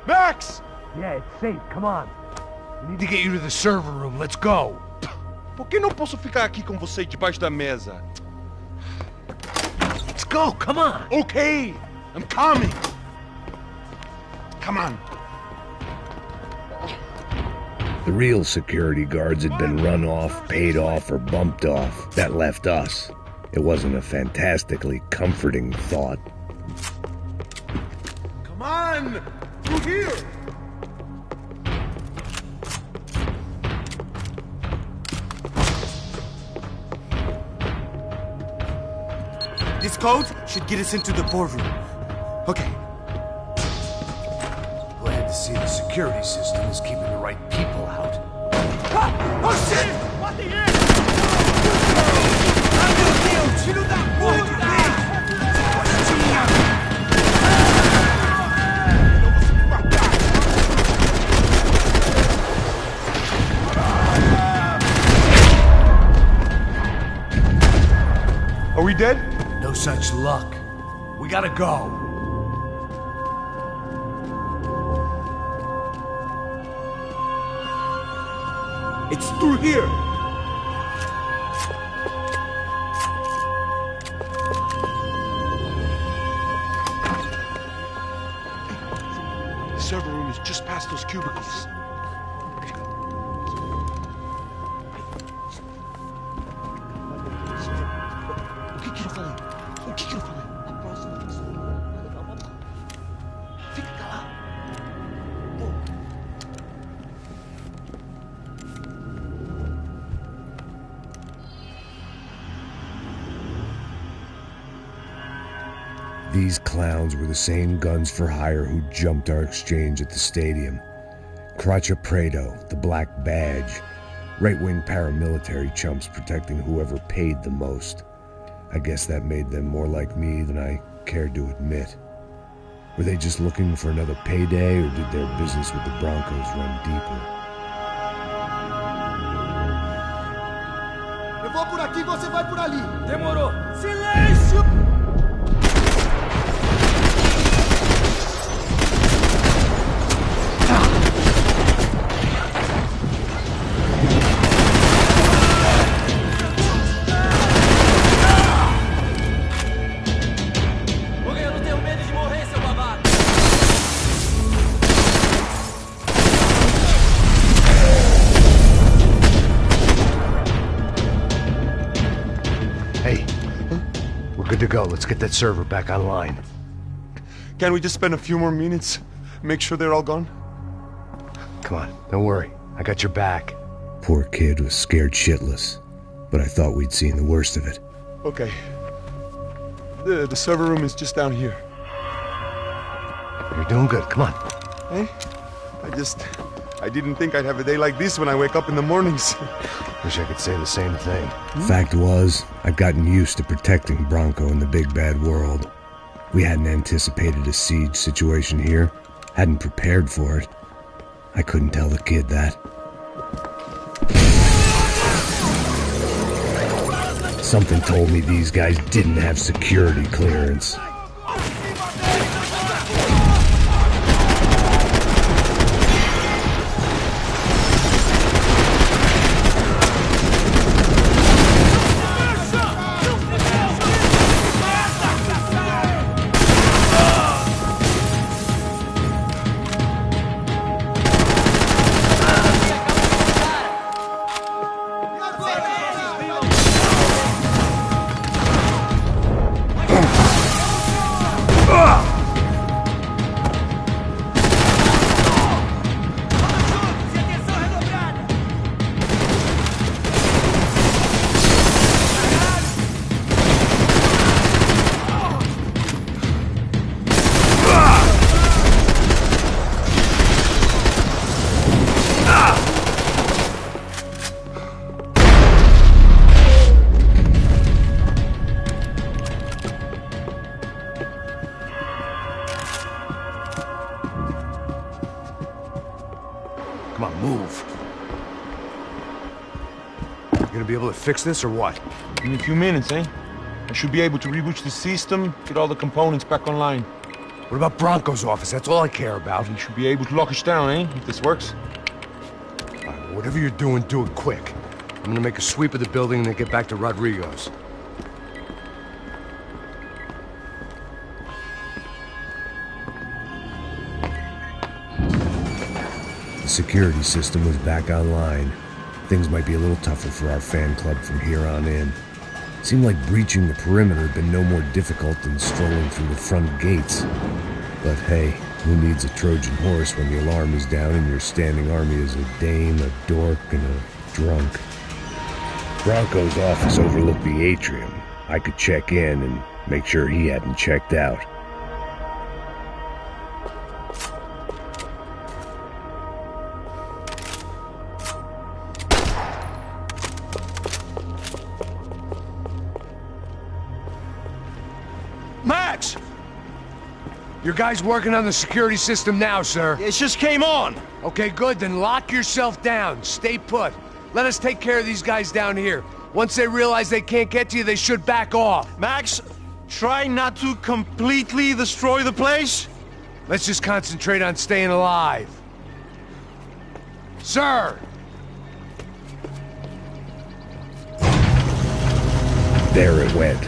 Max! Yeah, it's safe. Come on. We need to get you to the server room. Let's go. Por que não posso ficar aqui com você debaixo da mesa? Let's go. Come on. Okay, I'm coming. Come on. The real security guards had been run off, paid off, or bumped off. That left us. It wasn't a fantastically comforting thought. Come on! Through here! This code should get us into the boardroom. Okay. Glad to see the security system is keeping the right people out. Ah! Oh shit! What the hell? Meu Deus! Filho da puta! Are we dead? No such luck. We gotta go. It's through here! The server room is just past those cubicles. O que eu falei? O que eu falei? A próxima pessoa. Fica calado. These clowns were the same guns for hire who jumped our exchange at the stadium. Crotcha Prado, the Black Badge. Right-wing paramilitary chumps protecting whoever paid the most. I guess that made them more like me than I cared to admit. Were they just looking for another payday, or did their business with the Broncos run deeper? Eu vou por aqui, você vai por ali. Demorou. Silêncio! Good to go. Let's get that server back online. Can't we just spend a few more minutes? Make sure they're all gone? Come on, don't worry. I got your back. Poor kid was scared shitless, but I thought we'd seen the worst of it. Okay. The server room is just down here. You're doing good. Come on. Hey? I didn't think I'd have a day like this when I wake up in the mornings. Wish I could say the same thing. Fact was, I'd gotten used to protecting Bronco in the big bad world. We hadn't anticipated a siege situation here, hadn't prepared for it. I couldn't tell the kid that. Something told me these guys didn't have security clearance. Come on, move. You gonna be able to fix this or what? Give me a few minutes, eh? I should be able to reboot the system, get all the components back online. What about Bronco's office? That's all I care about. You should be able to lock us down, eh? If this works. Whatever you're doing, do it quick. I'm gonna make a sweep of the building and then get back to Rodrigo's. The security system was back online. Things might be a little tougher for our fan club from here on in. Seemed like breaching the perimeter had been no more difficult than strolling through the front gates. But hey, who needs a Trojan horse when the alarm is down and your standing army is a dame, a dork, and a drunk? Bronco's office overlooked the atrium. I could check in and make sure he hadn't checked out. Max! Your guy's working on the security system now, sir. It just came on. Okay, good. Then lock yourself down. Stay put. Let us take care of these guys down here. Once they realize they can't get to you, they should back off. Max, try not to completely destroy the place. Let's just concentrate on staying alive. Sir! There it went.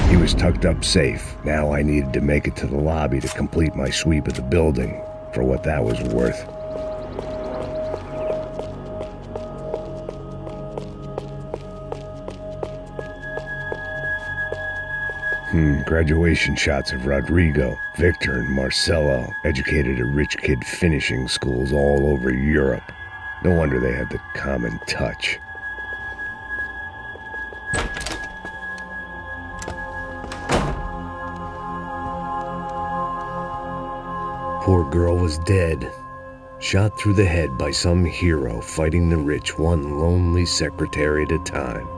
He was tucked up safe. Now I needed to make it to the lobby to complete my sweep of the building, for what that was worth. Graduation shots of Rodrigo, Victor, and Marcelo, educated at rich kid finishing schools all over Europe. No wonder they had the common touch. Poor girl was dead, shot through the head by some hero fighting the rich one lonely secretary at a time.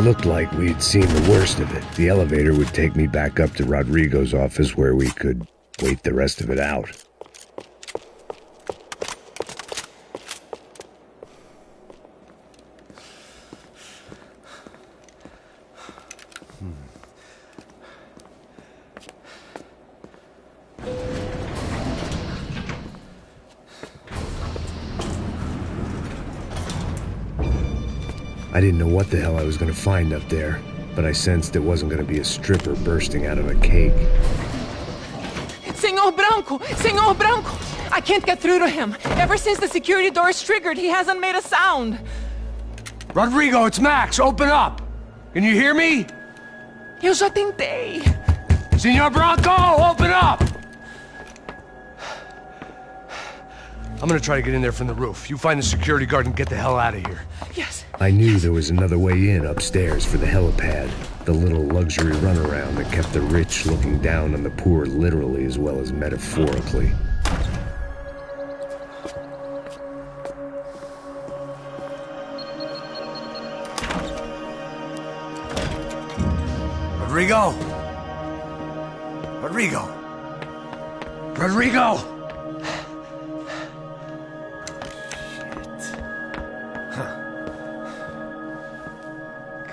Looked like we'd seen the worst of it. The elevator would take me back up to Rodrigo's office where we could wait the rest of it out. I didn't know what the hell I was gonna find up there, but I sensed it wasn't gonna be a stripper bursting out of a cake. Senor Branco! Senor Branco! I can't get through to him. Ever since the security door is triggered, he hasn't made a sound. Rodrigo, it's Max. Open up. Can you hear me? Eu já tentei. Senor Branco, open up! I'm gonna try to get in there from the roof. You find the security guard and get the hell out of here. Yes. I knew there was another way in upstairs for the helipad, the little luxury runaround that kept the rich looking down on the poor literally as well as metaphorically. Rodrigo! Rodrigo! Rodrigo!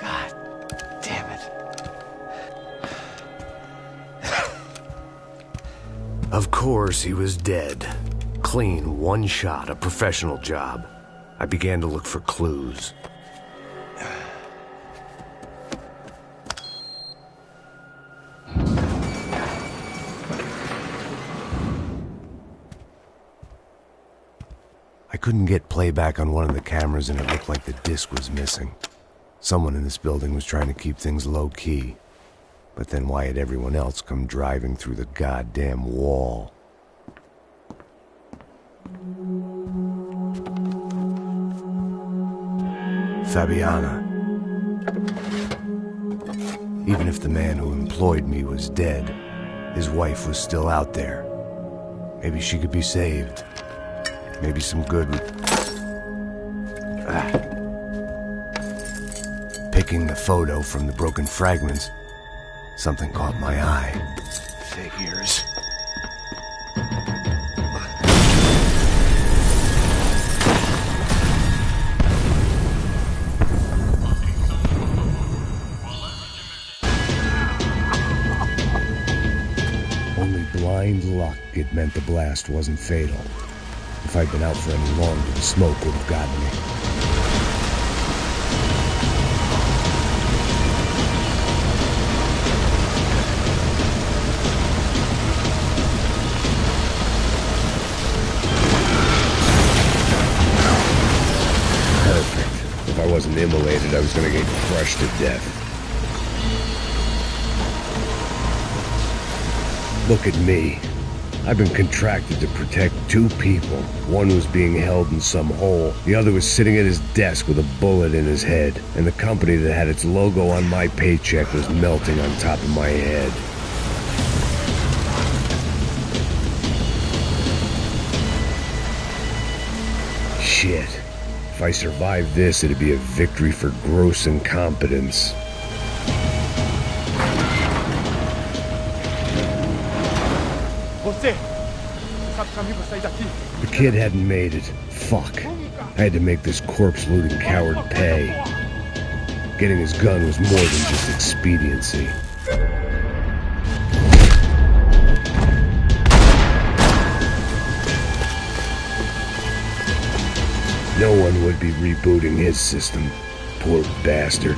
God damn it. Of course he was dead. Clean, one shot, a professional job. I began to look for clues. I couldn't get playback on one of the cameras and it looked like the disc was missing. Someone in this building was trying to keep things low-key. But then why had everyone else come driving through the goddamn wall? Fabiana. Even if the man who employed me was dead, his wife was still out there. Maybe she could be saved. Maybe some good... Picking the photo from the broken fragments, something caught my eye. Figures. Only blind luck it meant the blast wasn't fatal. If I'd been out for any longer, the smoke would have gotten me. Perfect. If I wasn't immolated, I was gonna get crushed to death. Look at me. I've been contracted to protect two people. One was being held in some hole. The other was sitting at his desk with a bullet in his head. And the company that had its logo on my paycheck was melting on top of my head. Shit. If I survived this, it'd be a victory for gross incompetence. The kid hadn't made it. Fuck. I had to make this corpse-looting coward pay. Getting his gun was more than just expediency. No one would be rebooting his system. Poor bastard.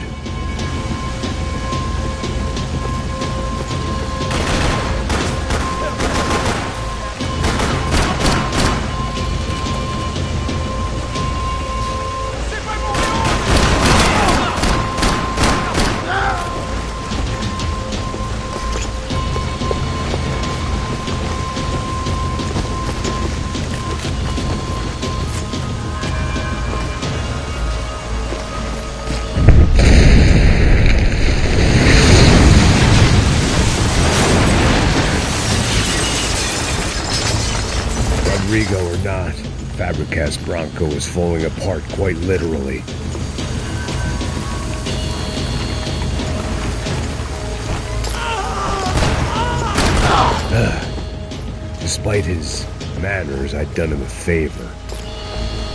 Rodrigo or not, Fabricas Bronco is falling apart quite literally. Despite his manners, I'd done him a favor.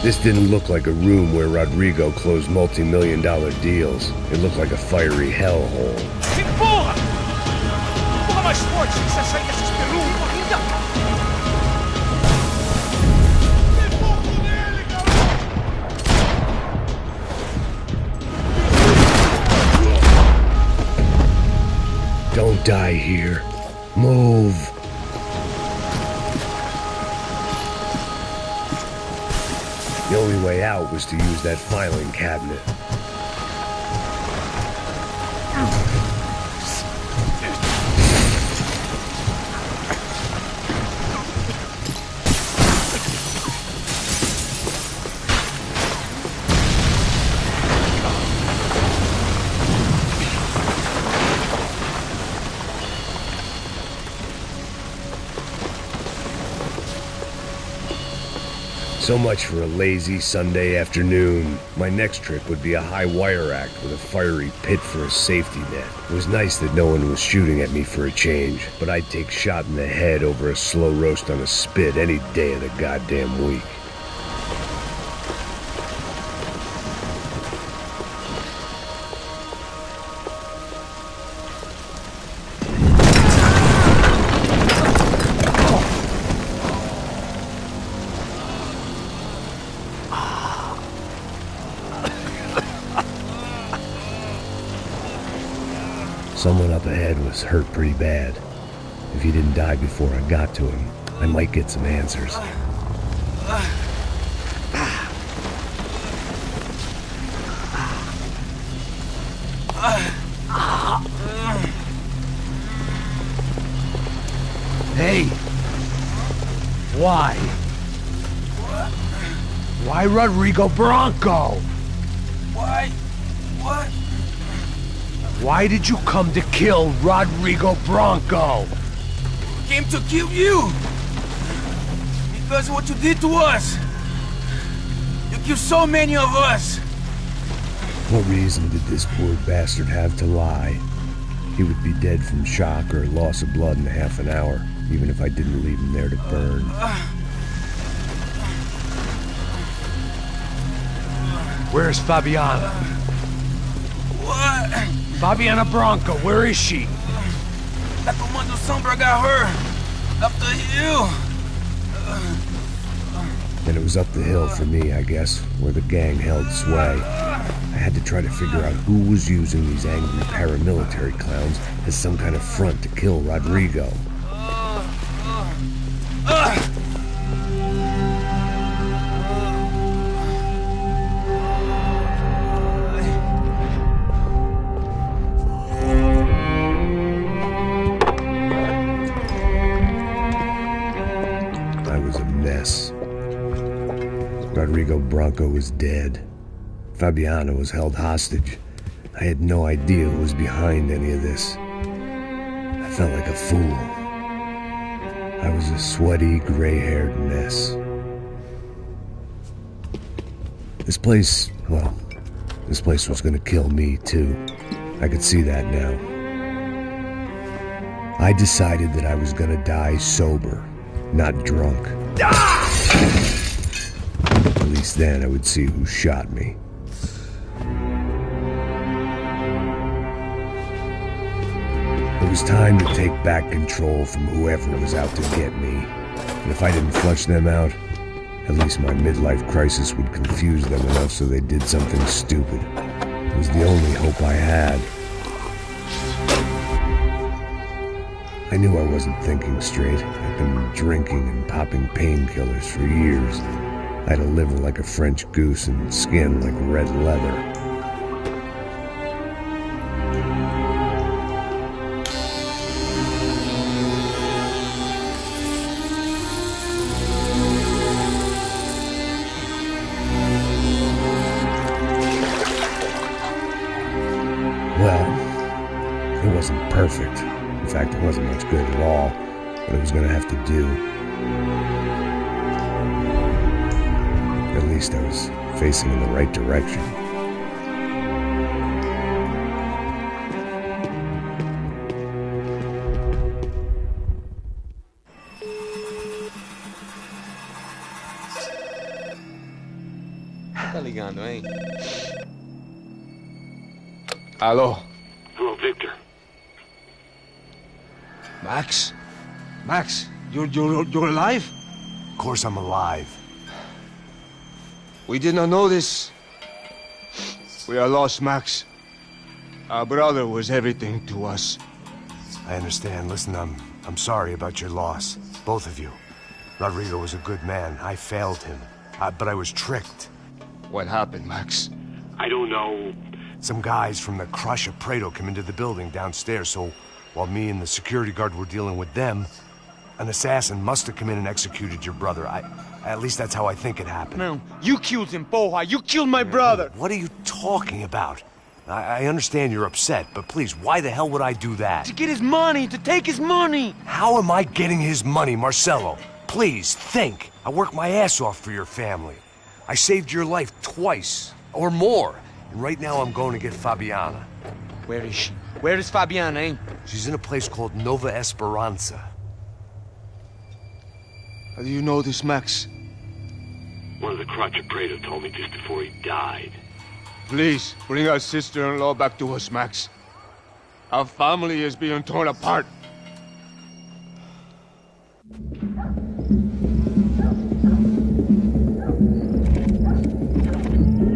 This didn't look like a room where Rodrigo closed multi-million-dollar deals. It looked like a fiery hellhole. Porra! Porra mais forte! Você sair dessas pelucas ainda! die here. Move. The only way out was to use that filing cabinet. So much for a lazy Sunday afternoon. My next trick would be a high wire act with a fiery pit for a safety net. It was nice that no one was shooting at me for a change, but I'd take shot in the head over a slow roast on a spit any day of the goddamn week. Someone up ahead was hurt pretty bad. If he didn't die before I got to him, I might get some answers. Hey! Why? Why Rodrigo Bronco? Why? What? Why did you come to kill Rodrigo Bronco? Came to kill you! Because of what you did to us! You killed so many of us! What reason did this poor bastard have to lie? He would be dead from shock or loss of blood in half an hour, even if I didn't leave him there to burn. Where's Fabiana? What? Fabiana Bronco, where is she? La Comando Sombra got her! Up the hill! Then it was up the hill for me, I guess, where the gang held sway. I had to try to figure out who was using these angry paramilitary clowns as some kind of front to kill Rodrigo. I was a mess. Rodrigo Bronco was dead. Fabiana was held hostage. I had no idea who was behind any of this. I felt like a fool. I was a sweaty, gray-haired mess. This place was gonna kill me, too. I could see that now. I decided that I was gonna die sober, not drunk. At least then I would see who shot me. It was time to take back control from whoever was out to get me. And if I didn't flush them out, at least my midlife crisis would confuse them enough so they did something stupid. It was the only hope I had. I knew I wasn't thinking straight. I'd been drinking and popping painkillers for years. I had a liver like a French goose and skin like red leather. Well, it wasn't perfect. In fact, it wasn't much good at all, but it was going to have to do. At least I was facing in the right direction. Tá ligando, hein? Alô? Oh, Victor. Max? Max, you're alive? Of course I'm alive. We did not know this. We are lost, Max. Our brother was everything to us. I understand. Listen, I'm sorry about your loss. Both of you. Rodrigo was a good man. I failed him. But I was tricked. What happened, Max? I don't know. Some guys from the Crush of Prado came into the building downstairs, so while me and the security guard were dealing with them, an assassin must have come in and executed your brother. At least that's how I think it happened. No, you killed him, Poja. You killed my brother. What are you talking about? I understand you're upset, but please, why the hell would I do that? To get his money, to take his money. How am I getting his money, Marcelo? Please, think. I worked my ass off for your family. I saved your life twice, or more. And right now I'm going to get Fabiana. Where is she? Where is Fabiana, eh? She's in a place called Nova Esperanza. How do you know this, Max? One of the Crotch of Prado told me just before he died. Please, bring our sister-in-law back to us, Max. Our family is being torn apart.